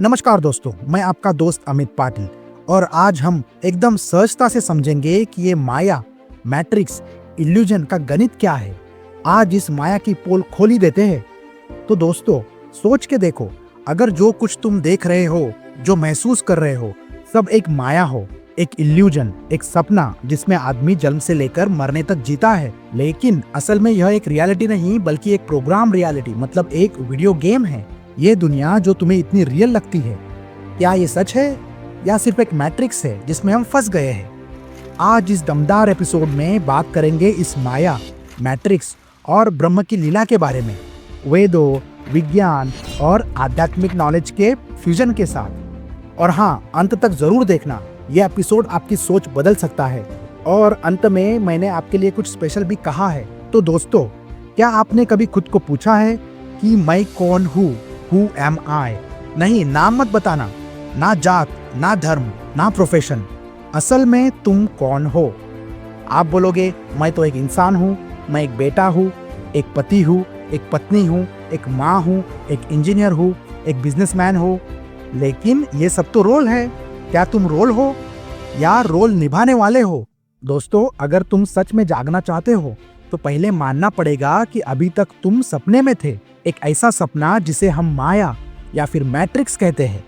नमस्कार दोस्तों, मैं आपका दोस्त अमित पाटिल और आज हम एकदम सहजता से समझेंगे कि ये माया, मैट्रिक्स, इल्यूजन का गणित क्या है। आज इस माया की पोल खोली देते हैं। तो दोस्तों, सोच के देखो, अगर जो कुछ तुम देख रहे हो, जो महसूस कर रहे हो, सब एक माया हो, एक इल्यूजन, एक सपना जिसमें आदमी जन्म से लेकर मरने तक जीता है, लेकिन असल में यह एक रियलिटी नहीं बल्कि एक प्रोग्राम रियलिटी, मतलब एक वीडियो गेम है। ये दुनिया जो तुम्हें इतनी रियल लगती है, क्या ये सच है या सिर्फ एक मैट्रिक्स है जिसमें हम फंस गए हैं? आज इस दमदार एपिसोड में बात करेंगे इस माया, मैट्रिक्स और ब्रह्म की लीला के बारे में, वेदों, विज्ञान और आध्यात्मिक नॉलेज के फ्यूजन के साथ। और हाँ, अंत तक जरूर देखना, यह एपिसोड आपकी सोच बदल सकता है। और अंत में मैंने आपके लिए कुछ स्पेशल भी कहा है। तो दोस्तों, क्या आपने कभी खुद को पूछा है कि मैं कौन हूँ? Who am I? नहीं, नाम मत बताना, ना जात, ना धर्म, ना प्रोफेशन। असल में तुम कौन हो? आप बोलोगे, मैं तो एक इंसान हूँ, मैं एक बेटा हूँ, एक पति हूँ, एक पत्नी हूँ, एक माँ हूँ, एक इंजीनियर हूँ, एक बिजनेसमैन हूँ। लेकिन ये सब तो रोल है। क्या तुम रोल हो या रोल निभाने वाले हो? दोस्तों, अगर तुम सच में जागना चाहते हो तो पहले मानना पड़ेगा कि अभी तक तुम सपने में थे। एक ऐसा सपना जिसे हम माया या फिर मैट्रिक्स कहते हैं।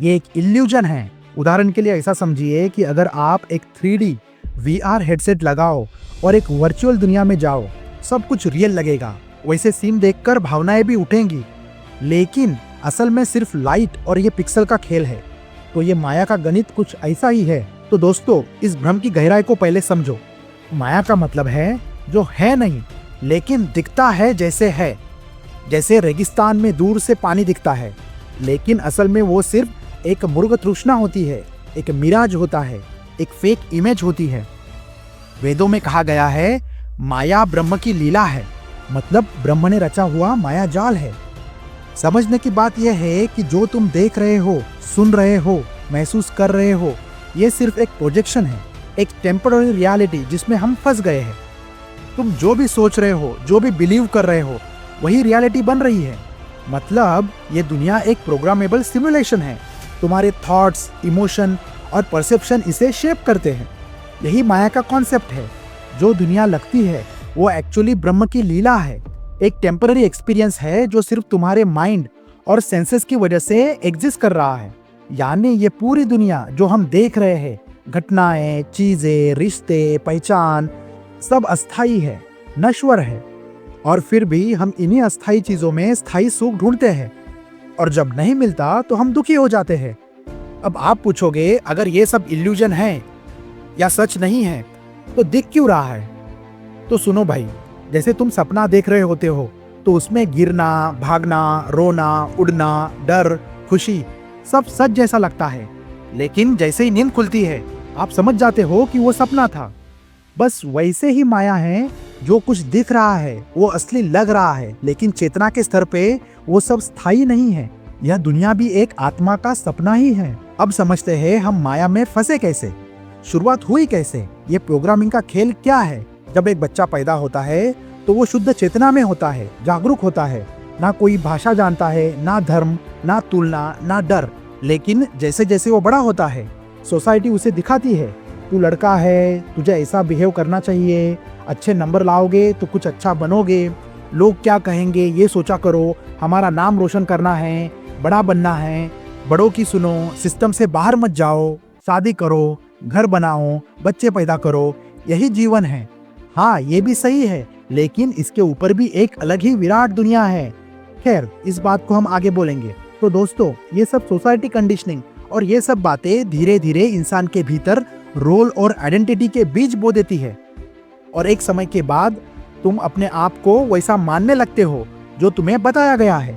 ये एक इल्यूजन है। उदाहरण के लिए ऐसा समझिए कि अगर आप एक 3D VR हेडसेट लगाओ और एक वर्चुअल दुनिया में जाओ, सब कुछ रियल लगेगा। वैसे सीन देखकर भावनाएं भी उठेंगी, लेकिन असल में सिर्फ लाइट और ये पिक्सल का खेल है। तो ये माया का गणित कुछ ऐसा ही है। तो दोस्तों, इस भ्रम की गहराई को पहले समझो। माया का मतलब है जो है नहीं लेकिन दिखता है जैसे है। जैसे रेगिस्तान में दूर से पानी दिखता है, लेकिन असल में वो सिर्फ एक मृग तृष्णा होती है, एक मिराज होता है, एक फेक इमेज होती है। वेदों में कहा गया है, माया ब्रह्म की लीला है, मतलब ब्रह्म ने रचा हुआ माया जाल है। समझने की बात यह है कि जो तुम देख रहे हो, सुन रहे हो, महसूस कर रहे हो, ये सिर्फ एक प्रोजेक्शन है, एक टेम्पररी रियलिटी जिसमें हम फंस गए हैं। तुम जो भी सोच रहे हो, जो भी बिलीव कर रहे हो, वही रियलिटी बन रही है। मतलब ये दुनिया एक प्रोग्रामेबल सिमुलेशन है। तुम्हारे थॉट्स, इमोशन और परसेप्शन इसे शेप करते हैं। यही माया का कॉन्सेप्ट है। जो दुनिया लगती है वो एक्चुअली ब्रह्म की लीला है, एक टेम्पररी एक्सपीरियंस है जो सिर्फ तुम्हारे माइंड और सेंसेस की वजह से एग्जिस्ट कर रहा है। यानी ये पूरी दुनिया जो हम देख रहे हैं, घटनाएं, चीजें, रिश्ते, पहचान, सब अस्थाई है, नश्वर है। और फिर भी हम इन्हीं अस्थाई चीजों में स्थायी सुख ढूंढते हैं, और जब नहीं मिलता तो हम दुखी हो जाते हैं। अब आप पूछोगे, अगर ये सब इल्यूजन है या सच नहीं है तो दिख क्यों रहा है? तो सुनो भाई, जैसे तुम सपना देख रहे होते हो तो उसमें गिरना, भागना, रोना, उड़ना, डर, खुशी सब सच जैसा लगता है। लेकिन जैसे ही नींद खुलती है आप समझ जाते हो कि वो सपना था। बस वैसे ही माया है, जो कुछ दिख रहा है वो असली लग रहा है, लेकिन चेतना के स्तर पे वो सब स्थायी नहीं है। यह दुनिया भी एक आत्मा का सपना ही है। अब समझते हैं हम माया में फंसे कैसे, शुरुआत हुई कैसे, ये प्रोग्रामिंग का खेल क्या है। जब एक बच्चा पैदा होता है तो वो शुद्ध चेतना में होता है, जागरूक होता है, ना कोई भाषा जानता है, ना धर्म, ना तुलना, ना डर। लेकिन जैसे जैसे वो बड़ा होता है, सोसाइटी उसे दिखाती है, तू लड़का है, तुझे ऐसा बिहेव करना चाहिए, अच्छे नंबर लाओगे तो कुछ अच्छा बनोगे, लोग क्या कहेंगे ये सोचा करो, हमारा नाम रोशन करना है, बड़ा बनना है, बड़ों की सुनो, सिस्टम से बाहर मत जाओ, शादी करो, घर बनाओ, बच्चे पैदा करो, यही जीवन है। हाँ, ये भी सही है, लेकिन इसके ऊपर भी एक अलग ही विराट दुनिया है। खैर, इस बात को हम आगे बोलेंगे। तो दोस्तों, ये सब सोसाइटी कंडीशनिंग और ये सब बातें धीरे धीरे इंसान के भीतर रोल और आइडेंटिटी के बीच बो देती है, और एक समय के बाद तुम अपने आप को वैसा मानने लगते हो जो तुम्हें बताया गया है।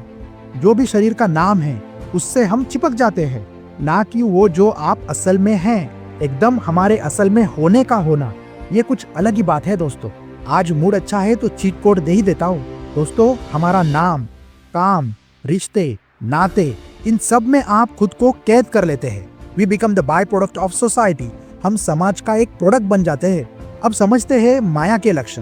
जो भी शरीर का नाम है उससे हम चिपक जाते हैं, ना कि वो जो आप असल में हैं, एकदम हमारे असल में होने का होना। ये कुछ अलग ही बात है दोस्तों। आज मूड अच्छा है तो चीट कोड दे ही देता हूँ। दोस्तों, हमारा नाम, काम, रिश्ते, नाते, इन सब में आप खुद को कैद कर लेते हैं। We become the by product of society. हम समाज का एक प्रोडक्ट बन जाते हैं। अब समझते हैं माया के लक्षण।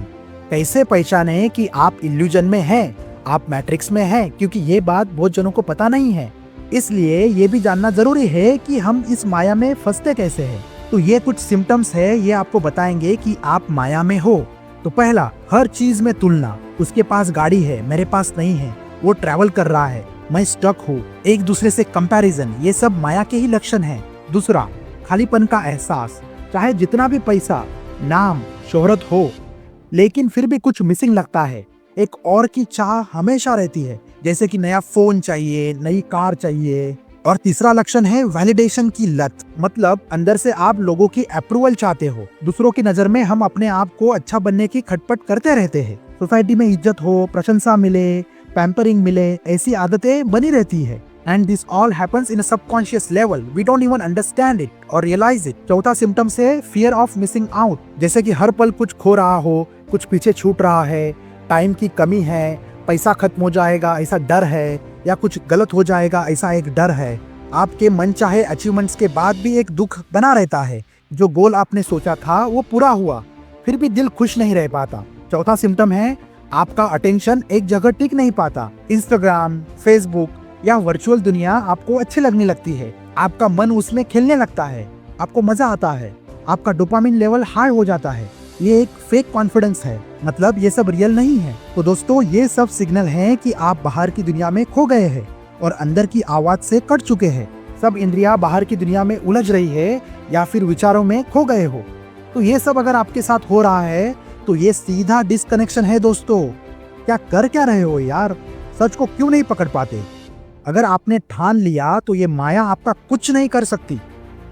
कैसे पहचाने कि आप इल्यूजन में हैं, आप मैट्रिक्स में हैं, क्योंकि ये बात बहुत जनों को पता नहीं है। इसलिए ये भी जानना जरूरी है कि हम इस माया में फंसते कैसे हैं। तो ये कुछ सिम्टम्स है, ये आपको बताएंगे कि आप माया में हो। तो पहला, हर चीज में तुलना। उसके पास गाड़ी है, मेरे पास नहीं है। वो ट्रैवल कर रहा है, मैं स्टक हूँ। एक दूसरे से कंपैरिजन, ये सब माया के ही लक्षण हैं। दूसरा, खालीपन का एहसास। चाहे जितना भी पैसा, नाम, शोहरत हो, लेकिन फिर भी कुछ मिसिंग लगता है। एक और की चाह हमेशा रहती है, जैसे कि नया फोन चाहिए, नई कार चाहिए। और तीसरा लक्षण है वैलिडेशन की लत। मतलब अंदर से आप लोगों की अप्रूवल चाहते हो। दूसरों की नजर में हम अपने आप को अच्छा बनने की खटपट करते रहते हैं। सोसाइटी में इज्जत हो, प्रशंसा मिले, पैम्परिंग मिले, ऐसी आदतें बनी रहती है। And this all happens in a subconscious level, we don't even understand it और रियलाइज इट। चौथा सिम्टम्स है फियर ऑफ मिसिंग आउट। जैसे कि हर पल कुछ खो रहा हो, कुछ पीछे छूट रहा है, टाइम की कमी है, पैसा खत्म हो जाएगा ऐसा डर है, या कुछ गलत हो जाएगा ऐसा एक डर है। आपके मन चाहे अचीवमेंट्स के बाद भी एक दुख बना रहता है। जो गोल आपने सोचा था वो पूरा हुआ, फिर भी दिल खुश नहीं रह पाता। चौथा सिम्टम है आपका अटेंशन एक जगह टिक नहीं पाता। इंस्टाग्राम, फेसबुक या वर्चुअल दुनिया आपको अच्छी लगने लगती है। आपका मन उसमें खेलने लगता है, आपको मजा आता है, आपका डोपामिन लेवल हाई हो जाता है। ये एक फेक कॉन्फिडेंस है, मतलब ये सब रियल नहीं है। तो दोस्तों, ये सब सिग्नल हैं कि आप बाहर की दुनिया में खो गए हैं और अंदर की आवाज से कट चुके हैं। सब इंद्रियां बाहर की दुनिया में उलझ रही है या फिर विचारों में खो गए हो। तो ये सब अगर आपके साथ हो रहा है तो ये सीधा डिस्कनेक्शन है दोस्तों। क्या रहे हो यार? सच को क्यों नहीं पकड़ पाते? अगर आपने ठान लिया तो ये माया आपका कुछ नहीं कर सकती।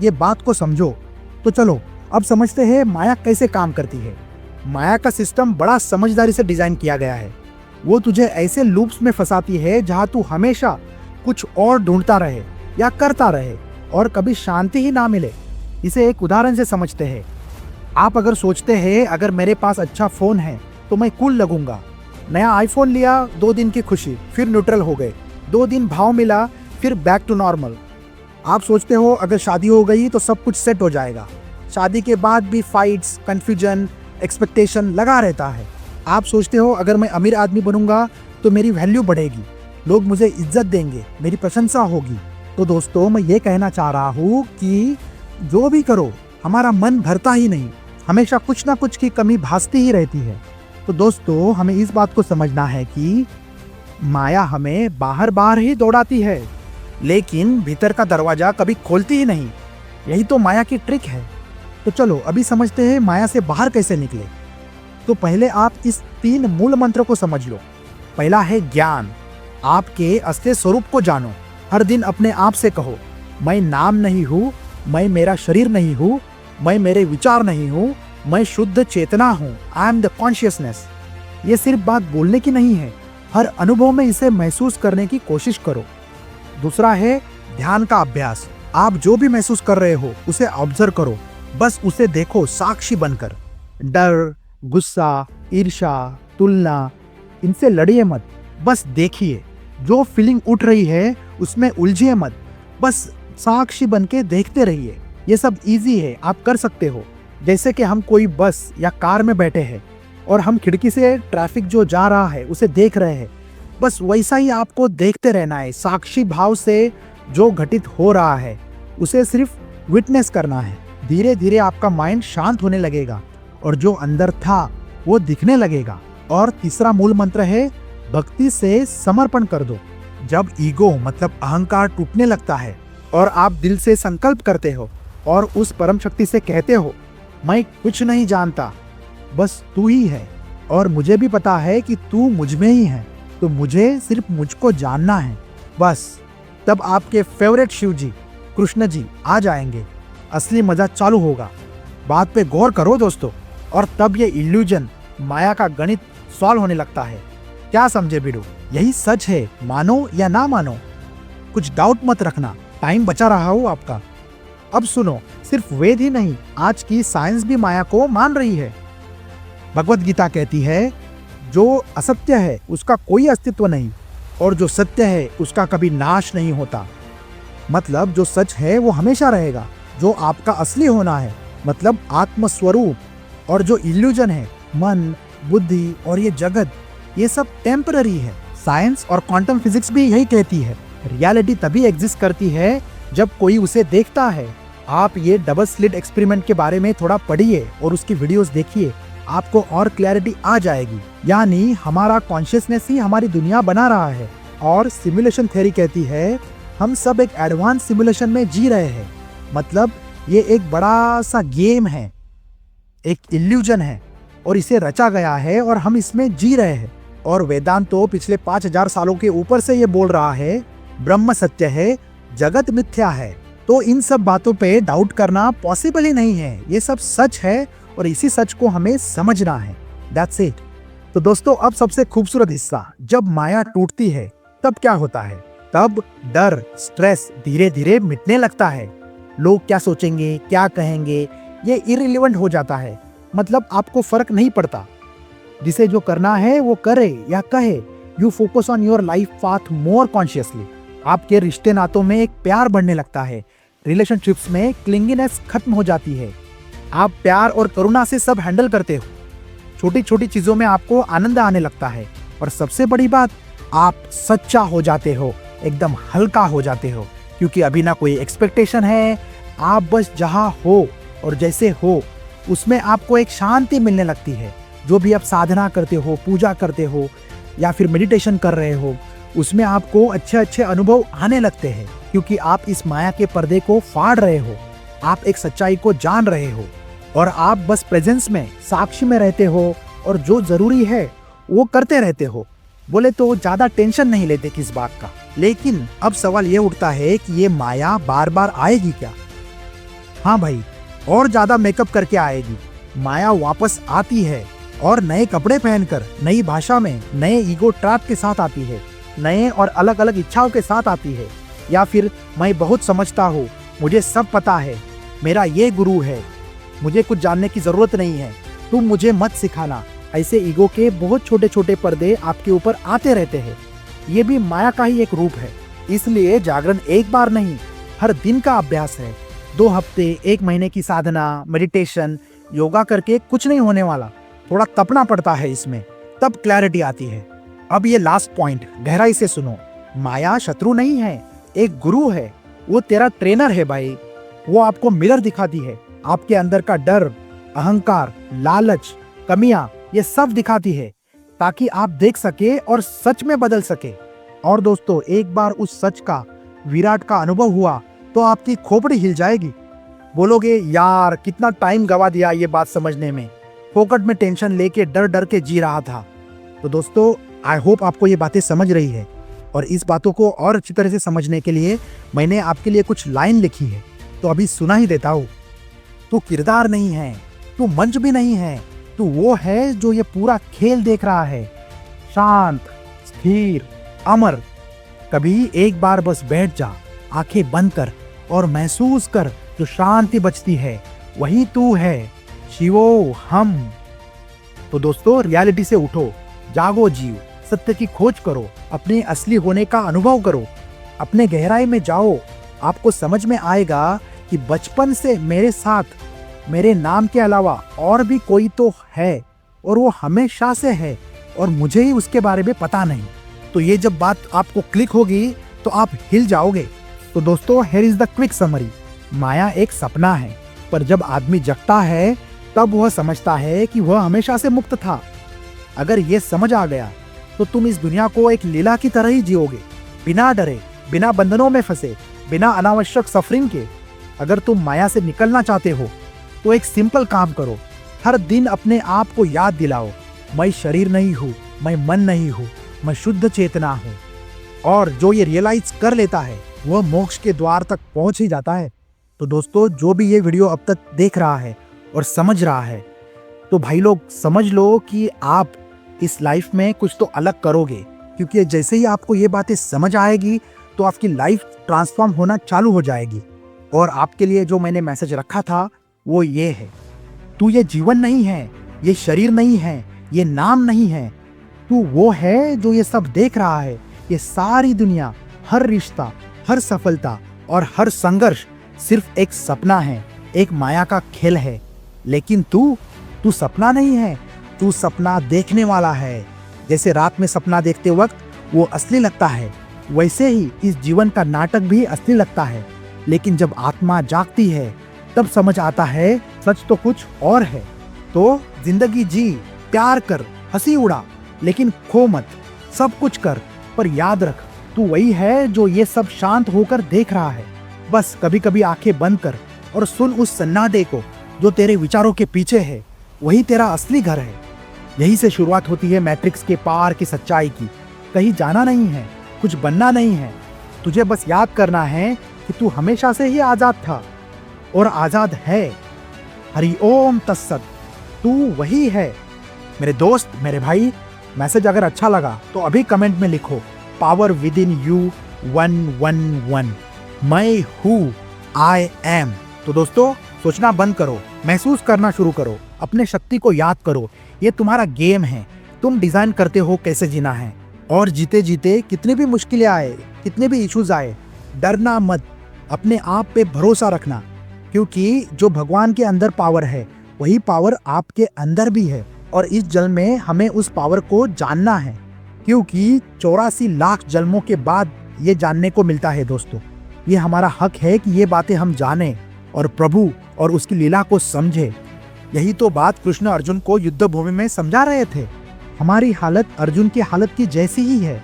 ये बात को समझो। तो चलो अब समझते हैं माया कैसे काम करती है। माया का सिस्टम बड़ा समझदारी से डिजाइन किया गया है। वो तुझे ऐसे लूप्स में फंसाती है जहां तू हमेशा कुछ और ढूंढता रहे या करता रहे और कभी शांति ही ना मिले। इसे एक उदाहरण से समझते हैं। आप अगर सोचते हैं अगर मेरे पास अच्छा फोन है तो मैं कूल लगूंगा। नया आईफोन लिया, 2 दिन की खुशी, फिर न्यूट्रल हो गए। 2 दिन भाव मिला, फिर बैक टू नॉर्मल। आप सोचते हो अगर शादी हो गई तो सब कुछ सेट हो जाएगा। शादी के बाद भी फाइट्स, कंफ्यूजन, एक्सपेक्टेशन लगा रहता है। आप सोचते हो अगर मैं अमीर आदमी बनूंगा तो मेरी वैल्यू बढ़ेगी, लोग मुझे इज्जत देंगे, मेरी प्रशंसा होगी। तो दोस्तों, मैं ये कहना चाह रहा हूँ कि जो भी करो हमारा मन भरता ही नहीं, हमेशा कुछ ना कुछ की कमी भासती ही रहती है। तो दोस्तों, हमें इस बात को समझना है कि माया हमें बाहर बाहर ही दौड़ाती है, लेकिन भीतर का दरवाजा कभी खोलती ही नहीं। यही तो माया की ट्रिक है। तो चलो अभी समझते हैं माया से बाहर कैसे निकले। तो पहले आप इस 3 मूल मंत्र को समझ लो। पहला है ज्ञान। आपके असली स्वरूप को जानो। हर दिन अपने आप से कहो, मैं नाम नहीं हूँ, मैं मेरा शरीर नहीं हूँ, मैं मेरे विचार नहीं हूँ, मैं शुद्ध चेतना हूँ। I am the consciousness. ये सिर्फ बात बोलने की नहीं है, हर अनुभव में इसे महसूस करने की कोशिश करो। दूसरा है ध्यान का अभ्यास। आप जो भी महसूस कर रहे हो उसे ऑब्जर्व करो, बस उसे देखो साक्षी बनकर। डर, गुस्सा, ईर्ष्या, तुलना, इनसे लड़िए मत, बस देखिए। जो फीलिंग उठ रही है उसमें उलझिए मत, बस साक्षी बनके देखते रहिए। ये सब इजी है, आप कर सकते हो। जैसे कि हम कोई बस या कार में बैठे हैं और हम खिड़की से ट्रैफिक जो जा रहा है उसे देख रहे हैं, बस वैसा ही आपको देखते रहना है। साक्षी भाव से जो घटित हो रहा है उसे सिर्फ विटनेस करना है। धीरे धीरे आपका माइंड शांत होने लगेगा और जो अंदर था वो दिखने लगेगा। और तीसरा मूल मंत्र है भक्ति से समर्पण कर दो। जब ईगो मतलब अहंकार टूटने लगता है और आप दिल से संकल्प करते हो और उस परम शक्ति से कहते हो, मैं कुछ नहीं जानता, बस तू ही है और मुझे भी पता है कि तू मुझ में ही है, तो मुझे सिर्फ मुझको जानना है, बस। तब आपके फेवरेट शिव जी, कृष्ण जी आ जाएंगे। असली मजा चालू होगा। बात पे गौर करो दोस्तों, और तब ये इल्यूजन, माया का गणित सॉल्व होने लगता है। क्या समझे बिडू? यही सच है, मानो या ना मानो। कुछ डाउट मत रखना, टाइम बचा रहा हूँ आपका। अब सुनो, सिर्फ वेद ही नहीं, आज की साइंस भी माया को मान रही है। भगवत गीता कहती है, जो असत्य है उसका कोई अस्तित्व नहीं और जो सत्य है उसका कभी नाश नहीं होता। मतलब जो सच है वो हमेशा रहेगा, जो आपका असली होना है मतलब आत्मस्वरूप, और जो इल्यूजन है, मन, बुद्धि और ये जगत, ये सब टेम्पररी है। साइंस और क्वांटम फिजिक्स भी यही कहती है। रियलिटी तभी एग्जिस्ट करती है जब कोई उसे देखता है। आप ये डबल स्लिट एक्सपेरिमेंट के बारे में थोड़ा पढ़िए और उसकी वीडियोस देखिए, आपको और क्लैरिटी आ जाएगी। यानी हमारा कॉन्शियसनेस ही हमारी दुनिया बना रहा है और सिमुलेशन थ्योरी कहती है हम सब एक एडवांस सिमुलेशन में जी रहे हैं। मतलब ये एक बड़ा सा गेम है, एक इल्यूजन है और इसे रचा गया है और हम इसमें जी रहे हैं। और वेदांत तो पिछले 5000 सालों के ऊपर से ये बोल रहा है ब्रह्म सत्य है, जगत मिथ्या है। तो इन सब बातों पे डाउट करना पॉसिबल ही नहीं है। ये सब सच है और इसी सच को हमें समझना है। That's it. तो दोस्तों, अब सबसे खूबसूरत हिस्सा, जब माया टूटती है तब क्या होता है? तब डर, स्ट्रेस धीरे धीरे मिटने लगता है। लोग क्या सोचेंगे, क्या कहेंगे, ये इररिलेवेंट हो जाता है। मतलब आपको फर्क नहीं पड़ता। जिसे जो करना है वो करे या कहे। You focus on your life path more consciously. आपके रिश्ते नातों में एक प्यार बढ़ने लगता है। रिलेशनशिप्स में क्लिंगीनेस खत्म हो जाती है। आप प्यार और करुणा से सब हैंडल करते हो। छोटी छोटी चीजों में आपको आनंद आने लगता है। और सबसे बड़ी बात, आप सच्चा हो जाते हो, एकदम हल्का हो जाते हो, क्योंकि अभी ना कोई एक्सपेक्टेशन है। आप बस जहाँ हो और जैसे हो उसमें आपको एक शांति मिलने लगती है। जो भी आप साधना करते हो, पूजा करते हो या फिर मेडिटेशन कर रहे हो, उसमें आपको अच्छे अच्छे अनुभव आने लगते हैं, क्योंकि आप इस माया के पर्दे को फाड़ रहे हो। आप एक सच्चाई को जान रहे हो और आप बस प्रेजेंस में, साक्षी में रहते हो और जो जरूरी है वो करते रहते हो। बोले तो ज्यादा टेंशन नहीं लेते किस बात का। लेकिन अब सवाल ये उठता है कि ये माया बार बार आएगी क्या? हाँ भाई, और ज्यादा मेकअप करके आएगी। माया वापस आती है और नए कपड़े पहनकर, नई भाषा में, नए ईगो ट्रैप के साथ आती है, नए और अलग अलग इच्छाओं के साथ आती है। या फिर मैं बहुत समझता हूँ, मुझे सब पता है, मेरा ये गुरु है, मुझे कुछ जानने की जरूरत नहीं है, तुम मुझे मत सिखाना। ऐसे ईगो के बहुत छोटे छोटे पर्दे आपके ऊपर आते रहते हैं। ये भी माया का ही एक रूप है। इसलिए जागरण एक बार नहीं, हर दिन का अभ्यास है। 2 हफ्ते, 1 महीने की साधना, मेडिटेशन, योगा करके कुछ नहीं होने वाला। थोड़ा तपना पड़ता है इसमें, तब क्लैरिटी आती है। अब ये लास्ट पॉइंट गहराई से सुनो। माया शत्रु नहीं है, एक गुरु है। वो तेरा ट्रेनर है भाई। वो आपको मिरर दिखाती है, आपके अंदर का डर, अहंकार, लालच, कमियां, ये सब दिखाती है, ताकि आप देख सके और सच में बदल सके। और दोस्तों, एक बार उस सच का, विराट का अनुभव हुआ तो आपकी खोपड़ी हिल जाएगी। बोलोगे यार कितना टाइम गवा दिया ये बात समझने में, फोकट में टेंशन लेके डर डर के जी रहा था। तो दोस्तों, आई होप आपको ये बातें समझ रही है। और इस बातों को और अच्छी तरह से समझने के लिए मैंने आपके लिए कुछ लाइन लिखी है, तो अभी सुना ही देता हूँ। तू किरदार नहीं है, तू मंच भी नहीं है, तू वो है जो ये पूरा खेल देख रहा है। शांत, स्थिर, अमर। कभी एक बार बस बैठ जा, आंखें बंद कर और महसूस कर, जो शांति बचती है वही तू है, शिवो हम। तो दोस्तों, रियलिटी से उठो, जागो, जीव, सत्य की खोज करो, अपने असली होने का अनुभव करो, अपने गहराई में जाओ। आपको समझ में आएगा कि बचपन से मेरे साथ, मेरे नाम के अलावा और भी कोई तो है और वो हमेशा से है और मुझे ही उसके बारे में पता नहीं। तो ये जब बात आपको क्लिक होगी तो आप हिल जाओगे। तो दोस्तों, here is the quick summary. माया एक सपना है, पर जब आदमी जगता है तब वह समझता है कि वह हमेशा से मुक्त था। अगर ये समझ आ गया तो तुम इस दुनिया को एक लीला की तरह ही जियोगे, बिना डरे, बिना बंधनों में फंसे, बिना अनावश्यक सफरिंग के। अगर तुम माया से निकलना चाहते हो तो एक सिंपल काम करो। हर दिन अपने आप को याद दिलाओ, मैं शरीर नहीं हूँ, मैं मन नहीं हूँ, मैं शुद्ध चेतना हूँ। और जो ये रियलाइज कर लेता है वह मोक्ष के द्वार तक पहुंच ही जाता है। तो दोस्तों, जो भी ये वीडियो अब तक देख रहा है और समझ रहा है, तो भाई लोग समझ लो कि आप इस लाइफ में कुछ तो अलग करोगे, क्योंकि जैसे ही आपको ये बातें समझ आएगी तो आपकी लाइफ ट्रांसफॉर्म होना चालू हो जाएगी। और आपके लिए जो मैंने मैसेज रखा था वो ये है, तू ये जीवन नहीं है, ये शरीर नहीं है, ये नाम नहीं है, तू वो है जो ये सब देख रहा है। ये सारी दुनिया, हर रिश्ता, हर सफलता और हर संघर्ष सिर्फ एक सपना है, एक माया का खेल है। लेकिन तू सपना नहीं है, तू सपना देखने वाला है। जैसे रात में सपना देखते वक्त वो असली लगता है, वैसे ही इस जीवन का नाटक भी असली लगता है, लेकिन जब आत्मा जागती है तब समझ आता है सच तो कुछ और है। तो जिंदगी जी, प्यार कर, हंसी उड़ा, लेकिन खो मत। सब कुछ कर, पर याद रख तू वही है जो ये सब शांत होकर देख रहा है। बस कभी कभी आंखें बंद कर और सुन उस सन्नाटे को जो तेरे विचारों के पीछे है। वही तेरा असली घर है। यही से शुरुआत होती है मैट्रिक्स के पार की सच्चाई की। कहीं जाना नहीं है, कुछ बनना नहीं है, तुझे बस याद करना है कि तू हमेशा से ही आजाद था और आजाद है। हरि ओम तत्सत, तू वही है। मेरे दोस्त, मेरे भाई, मैसेज अगर अच्छा लगा तो अभी कमेंट में लिखो पावर विद इन यू 111। मैं हूँ, आई एम। तो दोस्तों, सोचना बंद करो, महसूस करना शुरू करो, अपने शक्ति को याद करो। ये तुम्हारा गेम है, तुम डिजाइन करते हो कैसे जीना है। और जीते जीते कितनी भी मुश्किलें आए, कितने भी इश्यूज आए, डरना मत, अपने आप पे भरोसा रखना, क्योंकि जो भगवान के अंदर पावर है वही पावर आपके अंदर भी है। और इस जन्म में हमें उस पावर को जानना है, क्योंकि 84 लाख जन्मों के बाद ये जानने को मिलता है। दोस्तों, ये हमारा हक है कि ये बातें हम जाने और प्रभु और उसकी लीला को समझे। यही तो बात कृष्ण अर्जुन को युद्ध भूमि में समझा रहे थे। हमारी हालत अर्जुन की हालत की जैसी ही है,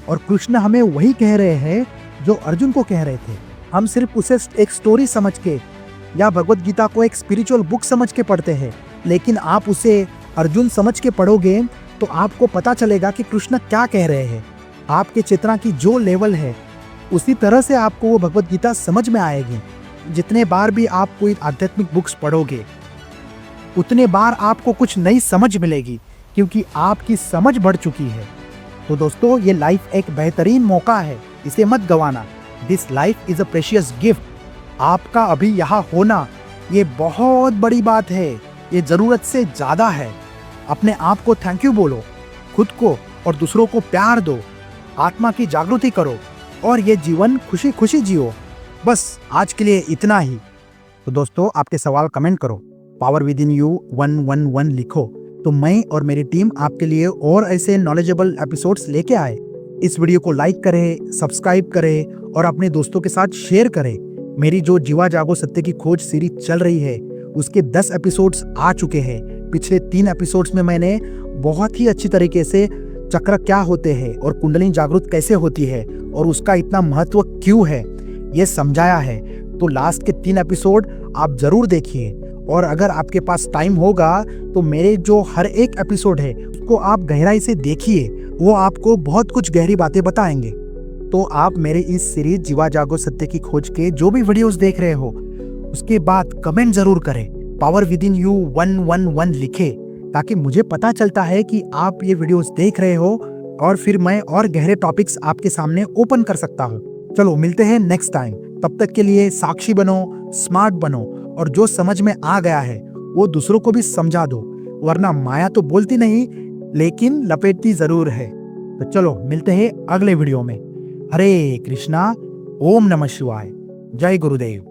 और कृष्ण हमें वही कह रहे हैं जो अर्जुन को कह रहे थे। हम सिर्फ उसे एक स्टोरी समझ के या भगवत गीता को एक स्पिरिचुअल बुक समझ के पढ़ते हैं, लेकिन आप उसे अर्जुन समझ के पढ़ोगे तो आपको पता चलेगा कि कृष्ण क्या कह रहे हैं। आपके चेतना की जो लेवल है उसी तरह से आपको वो भगवत गीता समझ में आएगी। जितने बार भी आप कोई आध्यात्मिक बुक्स पढ़ोगे उतने बार आपको कुछ नई समझ मिलेगी, क्योंकि आपकी समझ बढ़ चुकी है। तो दोस्तों, ये लाइफ एक बेहतरीन मौका है, इसे मत गंवाना। This life is a precious gift. आपका अभी यहाँ होना ये बहुत बड़ी बात है, ये जरूरत से ज्यादा है। अपने आप को थैंक यू बोलो, खुद को और दूसरों को प्यार दो, आत्मा की जागृति करो और ये जीवन खुशी खुशी जियो। बस आज के लिए इतना ही। तो दोस्तों, आपके सवाल कमेंट करो, पावर विद इन यू 111 लिखो, तो मैं और मेरी टीम आपके लिए और ऐसे नॉलेजेबल एपिसोड्स लेके आए। इस वीडियो को लाइक करें, सब्सक्राइब करें और अपने दोस्तों के साथ शेयर करें। मेरी जो जीवा जागो सत्य की खोज सीरीज चल रही है उसके 10 एपिसोड्स आ चुके हैं। पिछले 3 एपिसोड्स में मैंने बहुत ही अच्छी तरीके से चक्र क्या होते हैं और कुंडलिनी जागृत कैसे होती है और उसका इतना महत्व क्यों है ये समझाया है। तो लास्ट के 3 एपिसोड आप जरूर देखिए, और अगर आपके पास टाइम होगा तो मेरे जो हर एक एपिसोड है उसको आप गहराई से देखिए, वो आपको बहुत कुछ गहरी बातें बताएंगे। तो आप मेरे इस सीरीज जीवा जागो सत्य की खोज के जो भी वीडियोस देख रहे हो उसके बाद कमेंट जरूर करें, पावर विद इन यू 111 लिखे, ताकि मुझे पता चलता है कि आप ये वीडियोस देख रहे हो और फिर मैं और गहरे टॉपिक्स आपके सामने ओपन कर सकता हूँ। चलो मिलते हैं नेक्स्ट टाइम। तब तक के लिए साक्षी बनो, स्मार्ट बनो, और जो समझ में आ गया है वो दूसरों को भी समझा दो, वरना माया तो बोलती नहीं लेकिन लपेटती जरूर है। तो चलो मिलते हैं अगले वीडियो में। हरे कृष्णा, ओम नमः शिवाय, जय गुरुदेव।